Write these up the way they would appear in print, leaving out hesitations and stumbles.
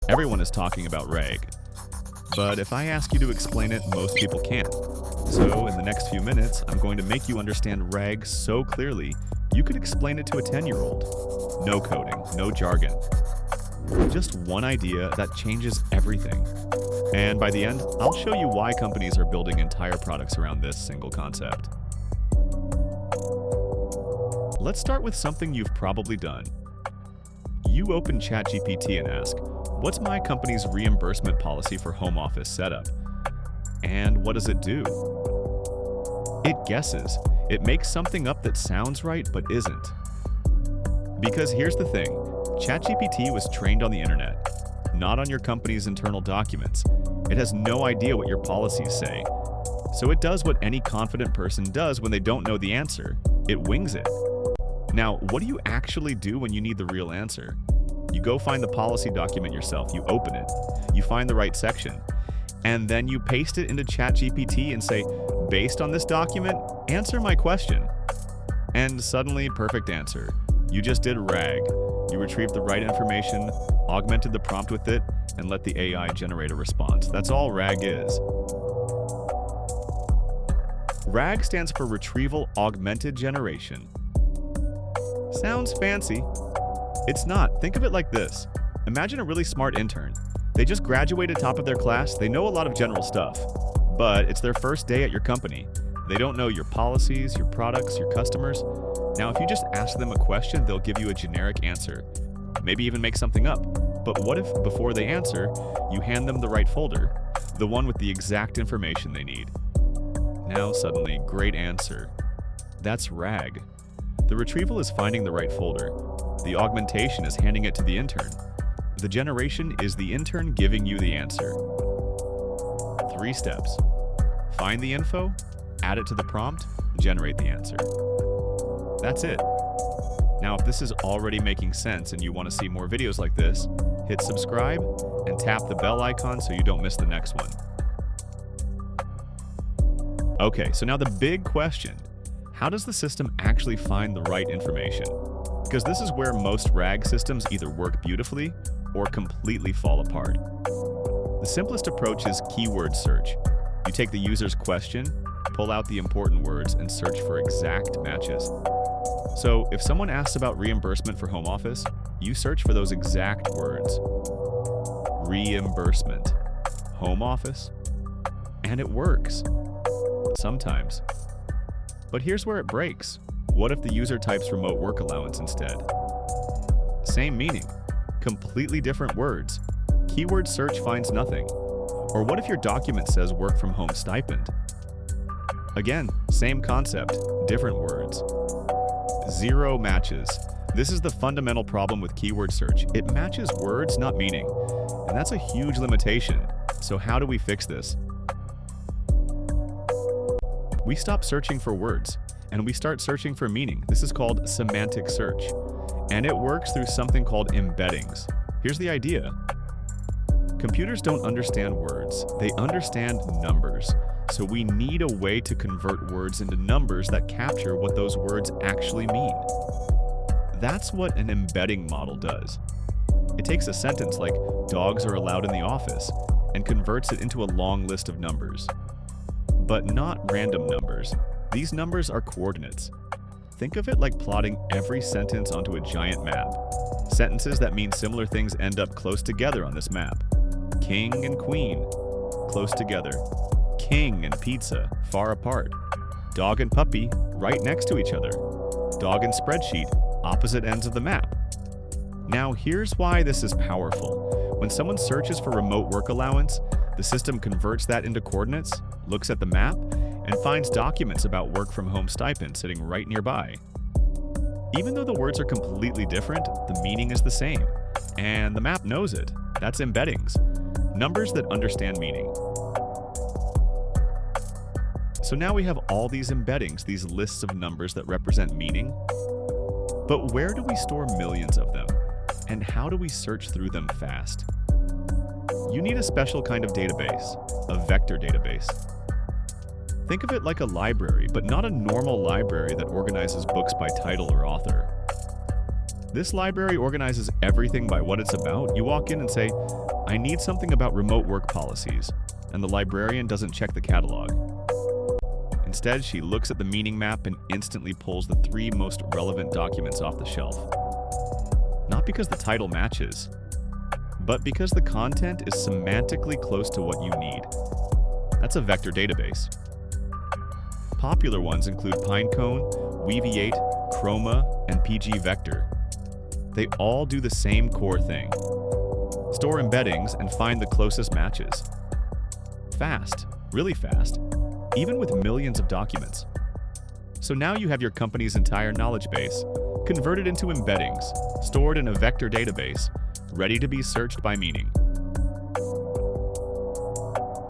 Everyone is talking about RAG. But if I ask you to explain it, most people can't. So in the next few minutes, I'm going to make you understand RAG so clearly, you could explain it to a 10-year-old. No coding, no jargon. Just one idea that changes everything. And by the end, I'll show you why companies are building entire products around this single concept. Let's start with something you've probably done. You open ChatGPT and ask, what's my company's reimbursement policy for home office setup? And what does it do? It guesses. It makes something up that sounds right but isn't. Because here's the thing, ChatGPT was trained on the internet, not on your company's internal documents. It has no idea what your policies say. So it does what any confident person does when they don't know the answer. It wings it. Now, what do you actually do when you need the real answer? You go find the policy document yourself, you open it, you find the right section, and then you paste it into ChatGPT and say, based on this document, answer my question. And suddenly, perfect answer. You just did RAG. You retrieved the right information, augmented the prompt with it, and let the AI generate a response. That's all RAG is. RAG stands for Retrieval Augmented Generation. Sounds fancy. It's not. Think of it like this. Imagine a really smart intern. They just graduated top of their class, they know a lot of general stuff, but it's their first day at your company. They don't know your policies, your products, your customers. Now, if you just ask them a question, they'll give you a generic answer. Maybe even make something up. But what if, before they answer, you hand them the right folder, the one with the exact information they need? Now, suddenly, great answer. That's RAG. The retrieval is finding the right folder. The augmentation is handing it to the intern. The generation is the intern giving you the answer. 3 steps. Find the info, add it to the prompt, generate the answer. That's it. Now, if this is already making sense and you want to see more videos like this, hit subscribe and tap the bell icon so you don't miss the next one. Okay, so now the big question. How does the system actually find the right information? Because this is where most RAG systems either work beautifully or completely fall apart. The simplest approach is keyword search. You take the user's question, pull out the important words, and search for exact matches. So if someone asks about reimbursement for home office, you search for those exact words. Reimbursement. Home office. And it works. Sometimes. But here's where it breaks. What if the user types remote work allowance instead? Same meaning, completely different words. Keyword search finds nothing. Or what if your document says work from home stipend? Again, same concept, different words. 0 matches. This is the fundamental problem with keyword search. It matches words, not meaning. And that's a huge limitation. So how do we fix this? We stop searching for words, and we start searching for meaning. This is called semantic search, and it works through something called embeddings. Here's the idea. Computers don't understand words, they understand numbers. So we need a way to convert words into numbers that capture what those words actually mean. That's what an embedding model does. It takes a sentence like, dogs are allowed in the office, and converts it into a long list of numbers. But not random numbers. These numbers are coordinates. Think of it like plotting every sentence onto a giant map. Sentences that mean similar things end up close together on this map. King and queen, close together. King and pizza, far apart. Dog and puppy, right next to each other. Dog and spreadsheet, opposite ends of the map. Now here's why this is powerful. When someone searches for remote work allowance, the system converts that into coordinates, looks at the map, and finds documents about work from home stipend sitting right nearby. Even though the words are completely different, the meaning is the same. And the map knows it. That's embeddings. Numbers that understand meaning. So now we have all these embeddings, these lists of numbers that represent meaning. But where do we store millions of them? And how do we search through them fast? You need a special kind of database, a vector database. Think of it like a library, but not a normal library that organizes books by title or author. This library organizes everything by what it's about. You walk in and say, I need something about remote work policies, and the librarian doesn't check the catalog. Instead, she looks at the meaning map and instantly pulls the 3 most relevant documents off the shelf. Not because the title matches, but because the content is semantically close to what you need. That's a vector database. Popular ones include Pinecone, Weaviate, Chroma, and PG Vector. They all do the same core thing. Store embeddings and find the closest matches. Fast, really fast, even with millions of documents. So now you have your company's entire knowledge base converted into embeddings, stored in a vector database, ready to be searched by meaning.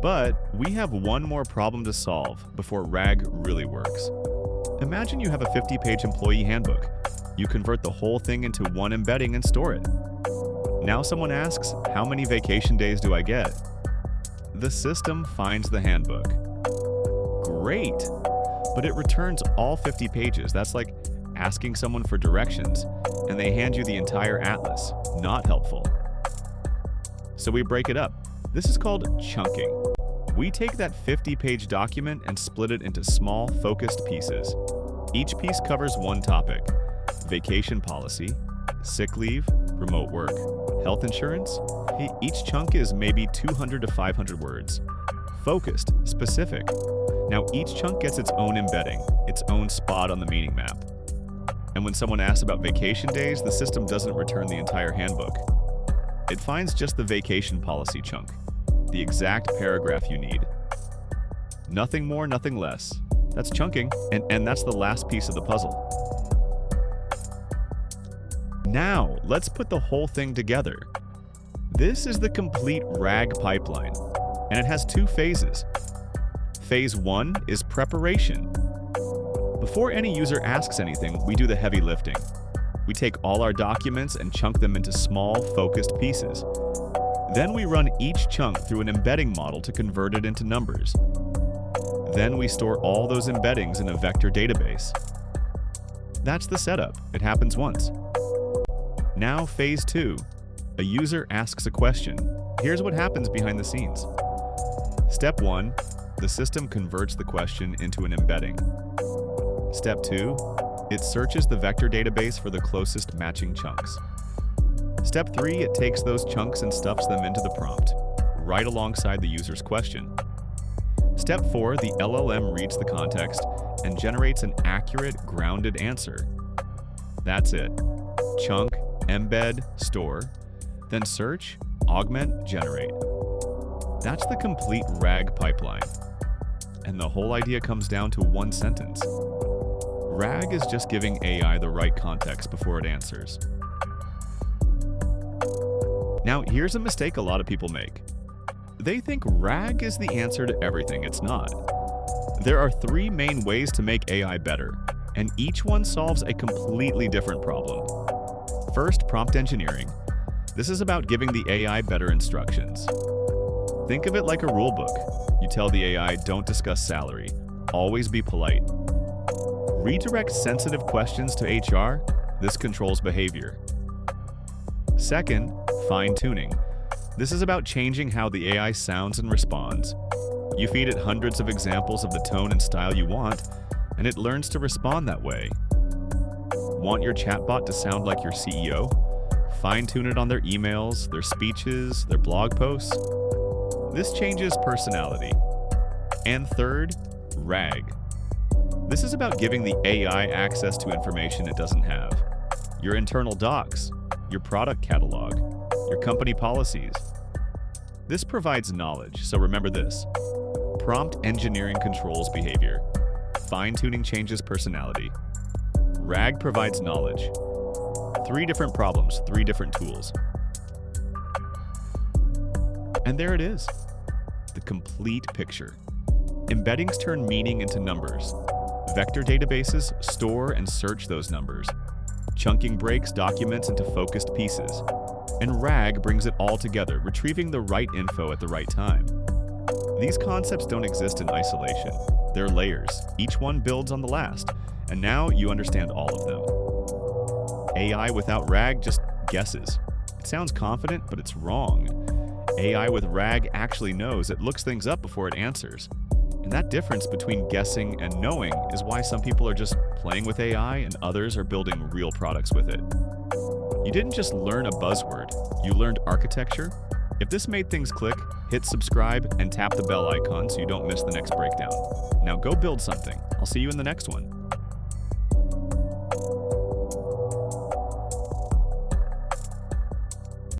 But we have one more problem to solve before RAG really works. Imagine you have a 50-page employee handbook. You convert the whole thing into one embedding and store it. Now someone asks, how many vacation days do I get? The system finds the handbook. Great! But it returns all 50 pages. That's like asking someone for directions, and they hand you the entire atlas. Not helpful. So we break it up. This is called chunking. We take that 50-page document and split it into small, focused pieces. Each piece covers one topic: vacation policy, sick leave, remote work, health insurance. Each chunk is maybe 200 to 500 words. Focused, specific. Now each chunk gets its own embedding, its own spot on the meaning map. And when someone asks about vacation days, the system doesn't return the entire handbook. It finds just the vacation policy chunk, the exact paragraph you need. Nothing more, nothing less. That's chunking, and that's the last piece of the puzzle. Now, let's put the whole thing together. This is the complete RAG pipeline, and it has 2 phases. Phase 1 is preparation. Before any user asks anything, we do the heavy lifting. We take all our documents and chunk them into small, focused pieces. Then we run each chunk through an embedding model to convert it into numbers. Then we store all those embeddings in a vector database. That's the setup. It happens once. Now, phase 2. A user asks a question. Here's what happens behind the scenes. Step 1. The system converts the question into an embedding. Step 2. It searches the vector database for the closest matching chunks. Step 3. It takes those chunks and stuffs them into the prompt, right alongside the user's question. Step 4. The LLM reads the context and generates an accurate, grounded answer. That's it. Chunk, embed, store, then search, augment, generate. That's the complete RAG pipeline. And the whole idea comes down to one sentence. RAG is just giving AI the right context before it answers. Now, here's a mistake a lot of people make. They think RAG is the answer to everything. It's not. There are 3 main ways to make AI better, and each one solves a completely different problem. First, prompt engineering. This is about giving the AI better instructions. Think of it like a rule book. You tell the AI, don't discuss salary. Always be polite. Redirect sensitive questions to HR. This controls behavior. Second, fine-tuning. This is about changing how the AI sounds and responds. You feed it hundreds of examples of the tone and style you want, and it learns to respond that way. Want your chatbot to sound like your CEO? Fine-tune it on their emails, their speeches, their blog posts. This changes personality. And third, RAG. This is about giving the AI access to information it doesn't have. Your internal docs, your product catalog, your company policies. This provides knowledge, so remember this. Prompt engineering controls behavior. Fine-tuning changes personality. RAG provides knowledge. 3 different problems, 3 different tools. And there it is. The complete picture. Embeddings turn meaning into numbers. Vector databases store and search those numbers. Chunking breaks documents into focused pieces. And RAG brings it all together, retrieving the right info at the right time. These concepts don't exist in isolation. They're layers. Each one builds on the last. And now you understand all of them. AI without RAG just guesses. It sounds confident, but it's wrong. AI with RAG actually knows. It looks things up before it answers. And that difference between guessing and knowing is why some people are just playing with AI and others are building real products with it. You didn't just learn a buzzword, you learned architecture. If this made things click, hit subscribe and tap the bell icon so you don't miss the next breakdown. Now go build something. I'll see you in the next one.